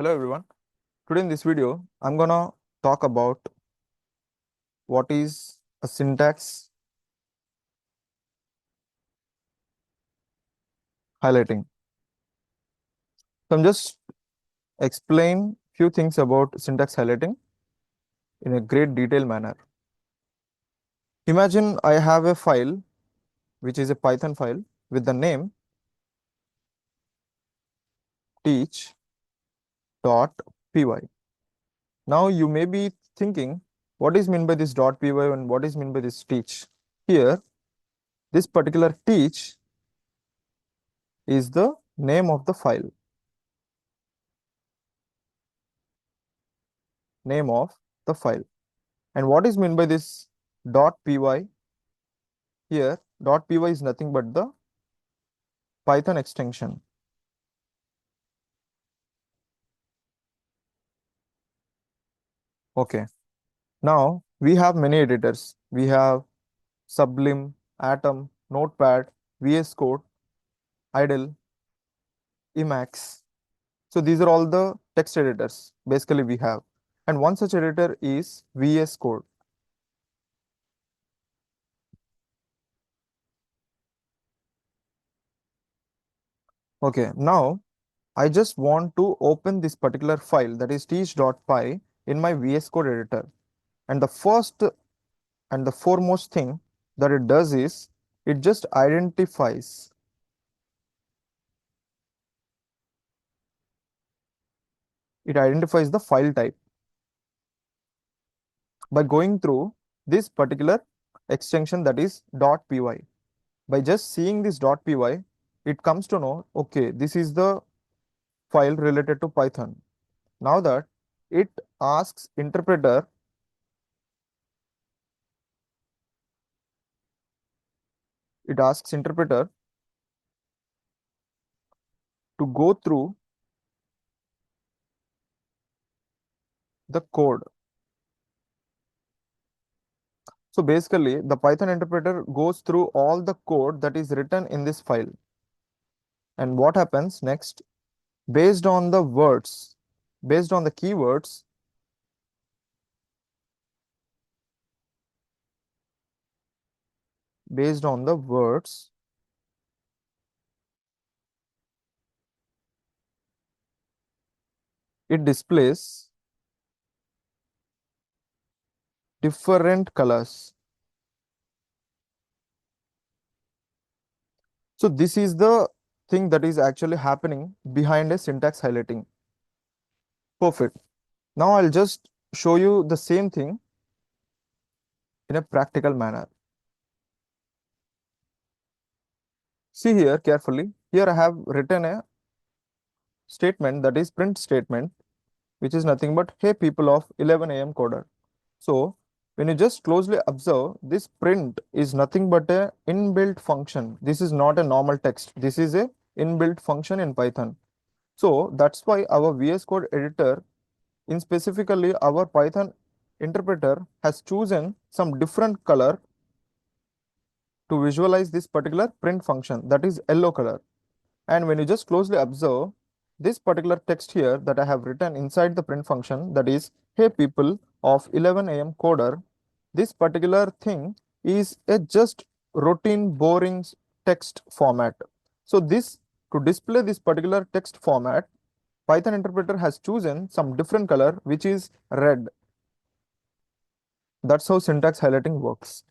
Hello everyone. Today in this video, I'm gonna talk about what is a syntax highlighting. So I'm just explain few things about syntax highlighting in a great detail manner. Imagine I have a file which is a Python file with the name teach.py. Now you may be thinking, what is meant by this .py and what is meant by this teach? Here, this particular teach is the name of the file. Name of the file. And what is meant by this .py? Here, .py is nothing but the Python extension. Okay. Now, we have many editors. We have Sublime, Atom, Notepad, VS Code, Idle, Emacs. So these are all the text editors basically we have. And one such editor is VS Code. Okay, now I just want to open this particular file, that is teach.py, in my VS Code editor. And the first and the foremost thing that it does is it just identifies the file type by going through this particular extension, that is .py. By just seeing this .py, it comes to know, okay, this is the file related to Python. Now that it asks interpreter to go through the code. So basically, the Python interpreter goes through all the code that is written in this file. And what happens next? Based on the words, based on the keywords, based on the words, it displays different colors. So this is the thing that is actually happening behind a syntax highlighting. Perfect. Now I'll just show you the same thing in a practical manner. See here carefully. Here I have written a statement, that is print statement, which is nothing but, hey people of 11 a.m. coder. So when you just closely observe, this print is nothing but a inbuilt function. This is not a normal text. This is a inbuilt function in Python. So that's why our VS Code editor, in specifically our Python interpreter, has chosen some different color to visualize this particular print function, that is yellow color. And when you just closely observe this particular text here that I have written inside the print function, that is, hey people of 11 a.m. coder, this particular thing is a just routine boring text format. So this, to display this particular text format, Python interpreter has chosen some different color, which is red. That's how syntax highlighting works.